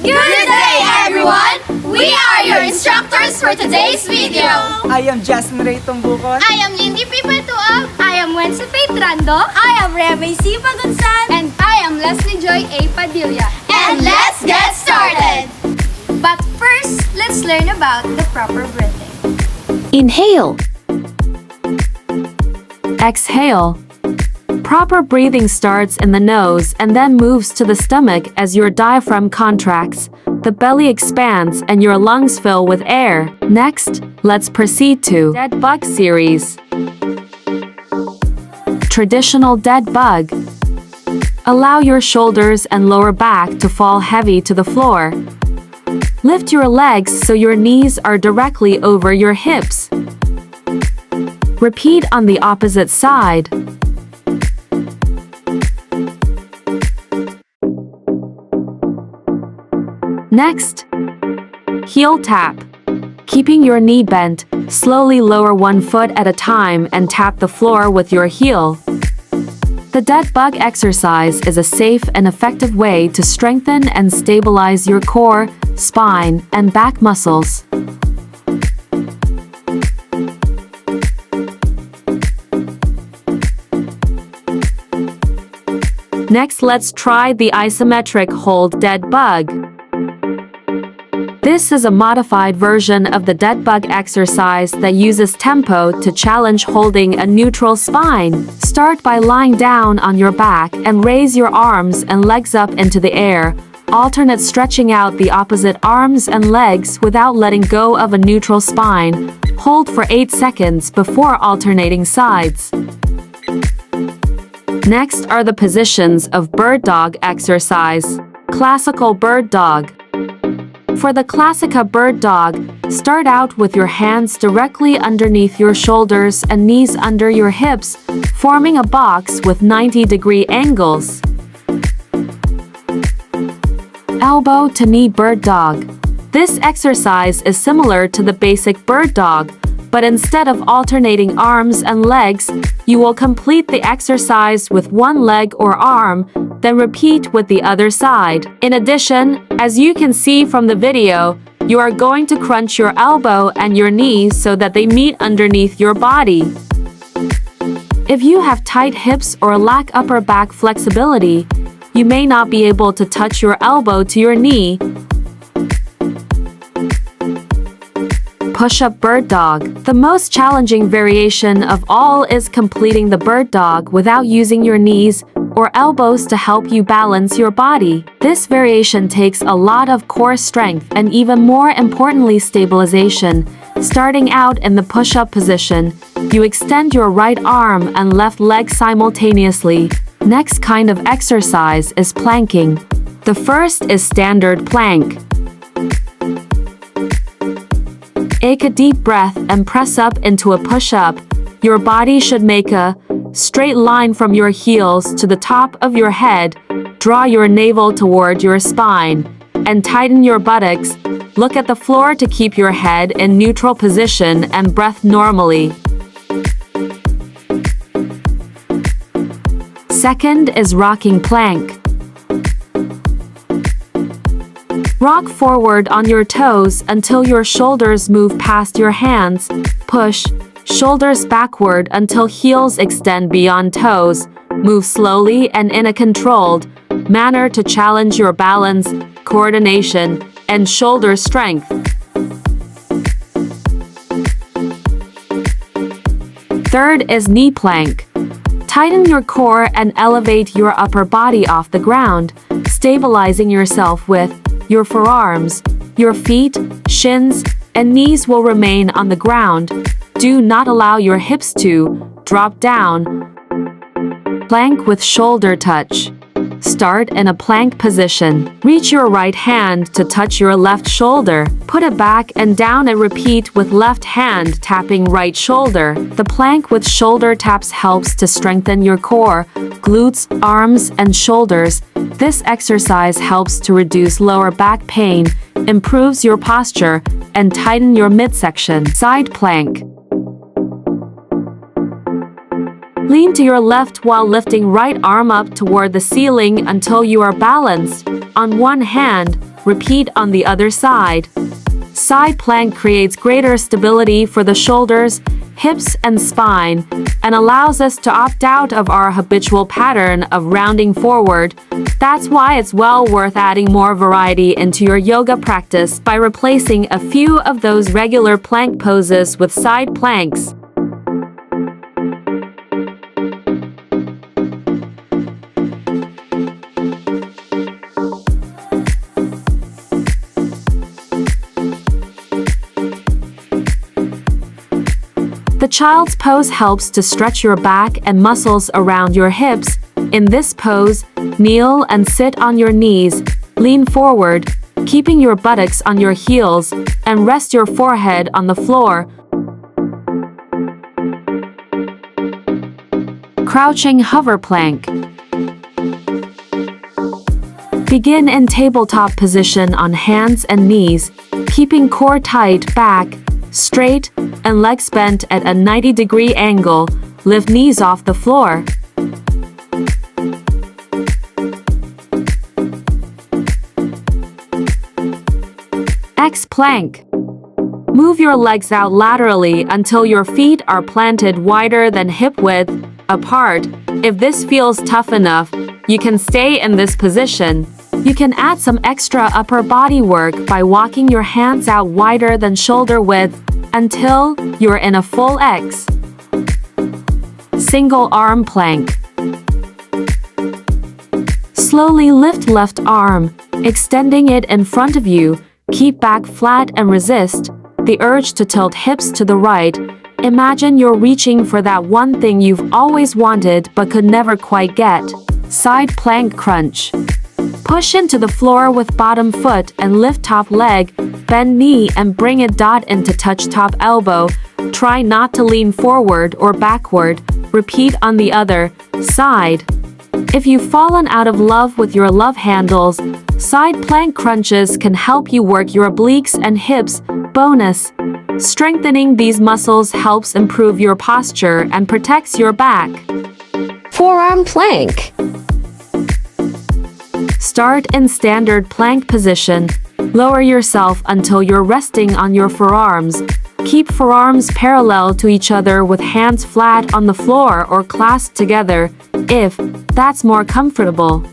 Good day, everyone! We are your instructors for today's video. I am Justine Rey Tombocon. I am Lindy Paltuob. I am Wincy Rando. I am Rea Mae Pagunsan. And I am Joy Padilla. And let's get started! But first, let's learn about the proper breathing. Inhale. Exhale. Proper breathing starts in the nose and then moves to the stomach as your diaphragm contracts, the belly expands, and your lungs fill with air. Next, let's proceed to Dead Bug series. Traditional dead bug. Allow your shoulders and lower back to fall heavy to the floor. Lift your legs so your knees are directly over your hips. Repeat on the opposite side. Next, heel tap. Keeping your knee bent, slowly lower one foot at a time and tap the floor with your heel. The dead bug exercise is a safe and effective way to strengthen and stabilize your core, spine, and back muscles. Next, let's try the isometric hold dead bug. This is a modified version of the dead bug exercise that uses tempo to challenge holding a neutral spine. Start by lying down on your back and raise your arms and legs up into the air, alternate stretching out the opposite arms and legs without letting go of a neutral spine. Hold for 8 seconds before alternating sides. Next are the positions of bird dog exercise. Classical bird dog. For the Classica bird dog, start out with your hands directly underneath your shoulders and knees under your hips, forming a box with 90-degree angles. Elbow to knee bird dog. This exercise is similar to the basic bird dog, but instead of alternating arms and legs, you will complete the exercise with one leg or arm, then repeat with the other side. In addition, as you can see from the video, you are going to crunch your elbow and your knees so that they meet underneath your body. If you have tight hips or lack upper back flexibility, you may not be able to touch your elbow to your knee. Push-up bird dog. The most challenging variation of all is completing the bird dog without using your knees or elbows to help you balance your body. This variation takes a lot of core strength and, even more importantly, stabilization. Starting out in the push-up position, you extend your right arm and left leg simultaneously. Next kind of exercise is planking. The first is standard plank. Take a deep breath and press up into a push-up. Your body should make a straight line from your heels to the top of your head. Draw your navel toward your spine and tighten your buttocks. Look at the floor to keep your head in neutral position and breath normally. Second is rocking plank. Rock forward on your toes until your shoulders move past your hands. Push shoulders backward until heels extend beyond toes. Move slowly and in a controlled manner to challenge your balance, coordination, and shoulder strength. Third is knee plank. Tighten your core and elevate your upper body off the ground, stabilizing yourself with your forearms. Your feet, shins, and knees will remain on the ground. Do not allow your hips to drop down. Plank with shoulder touch. Start in a plank position. Reach your right hand to touch your left shoulder. Put it back and down and repeat with left hand tapping right shoulder. The plank with shoulder taps helps to strengthen your core, glutes, arms, and shoulders. This exercise helps to reduce lower back pain, improves your posture, and tighten your midsection. Side plank. Lean to your left while lifting right arm up toward the ceiling until you are balanced on one hand. Repeat on the other side. Side plank creates greater stability for the shoulders, hips, and spine, and allows us to opt out of our habitual pattern of rounding forward. That's why it's well worth adding more variety into your yoga practice by replacing a few of those regular plank poses with side planks. The child's pose helps to stretch your back and muscles around your hips. In this pose, kneel and sit on your knees, lean forward, keeping your buttocks on your heels, and rest your forehead on the floor. Crouching hover plank. Begin in tabletop position on hands and knees, keeping core tight, back straight, and legs bent at a 90-degree angle. Lift knees off the floor. X plank. Move your legs out laterally until your feet are planted wider than hip width apart. If this feels tough enough, you can stay in this position. You can add some extra upper body work by walking your hands out wider than shoulder width until you're in a full X. Single arm plank. Slowly lift left arm, extending it in front of you. Keep back flat and resist the urge to tilt hips to the right. Imagine you're reaching for that one thing you've always wanted but could never quite get. Side plank crunch. Push into the floor with bottom foot and lift top leg, bend knee and bring it into touch top elbow. Try not to lean forward or backward. Repeat on the other side. If you've fallen out of love with your love handles, side plank crunches can help you work your obliques and hips. Bonus: strengthening these muscles helps improve your posture and protects your back. Forearm plank. Start in standard plank position. Lower yourself until you're resting on your forearms. Keep forearms parallel to each other with hands flat on the floor or clasped together, if that's more comfortable.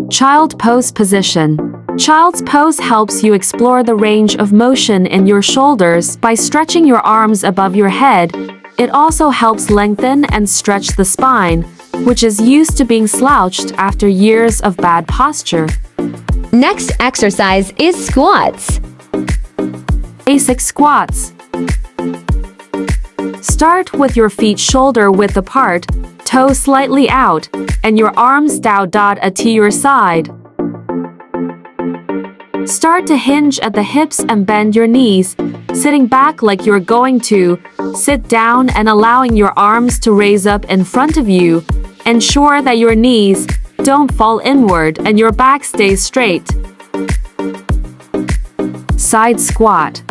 Child pose position. Child's pose helps you explore the range of motion in your shoulders by stretching your arms above your head. It also helps lengthen and stretch the spine, which is used to being slouched after years of bad posture. Next exercise is squats. Basic squats. Start with your feet shoulder width apart, toes slightly out, and your arms down to your side. Start to hinge at the hips and bend your knees, sitting back like you're going to sit down and allowing your arms to raise up in front of you. Ensure that your knees don't fall inward and your back stays straight. Side squat.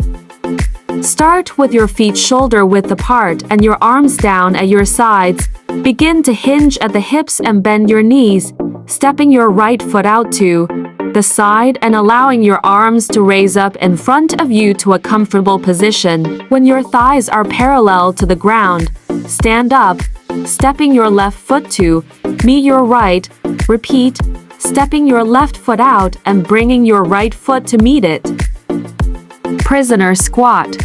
Start with your feet shoulder width apart and your arms down at your sides. Begin to hinge at the hips and bend your knees, stepping your right foot out to the side and allowing your arms to raise up in front of you to a comfortable position. When your thighs are parallel to the ground, stand up, stepping your left foot to meet your right. Repeat, stepping your left foot out and bringing your right foot to meet it. Prisoner squat.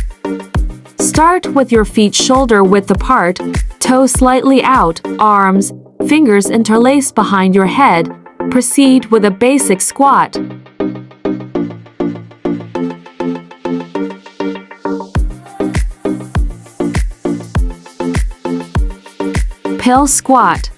Start with your feet shoulder width apart, toes slightly out, arms, fingers interlaced behind your head. Proceed with a basic squat. Pill squat.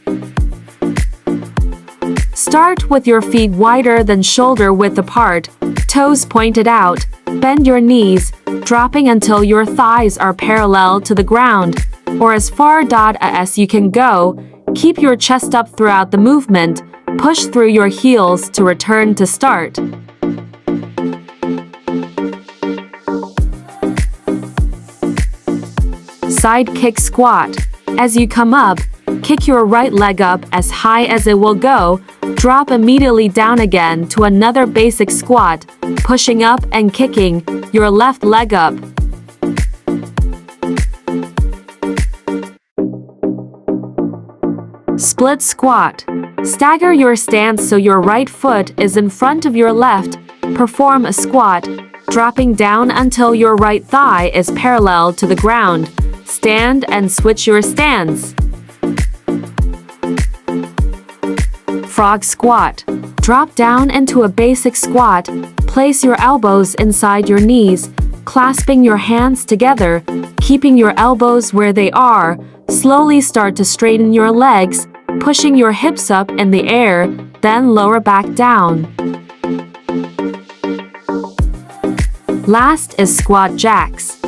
Start with your feet wider than shoulder width apart, toes pointed out. Bend your knees, dropping until your thighs are parallel to the ground, or as far as you can go. Keep your chest up throughout the movement. Push through your heels to return to start. Side kick squat. As you come up, kick your right leg up as high as it will go. Drop immediately down again to another basic squat, pushing up and kicking your left leg up. Split squat. Stagger your stance so your right foot is in front of your left. Perform a squat, dropping down until your right thigh is parallel to the ground. Stand and switch your stance. Frog squat. Drop down into a basic squat. Place your elbows inside your knees, clasping your hands together, keeping your elbows where they are. Slowly start to straighten your legs, pushing your hips up in the air, then lower back down. Last is squat jacks.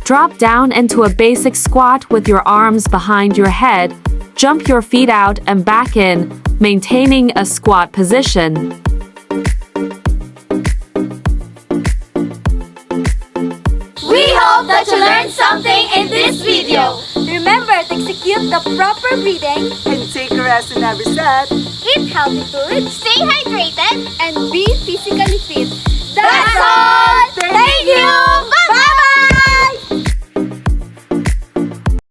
Drop down into a basic squat with your arms behind your head. Jump your feet out and back in, maintaining a squat position. We hope that you learned something in this video. Remember to execute the proper breathing, And take a rest in every set. eat healthy food, Stay hydrated. and be physically fit.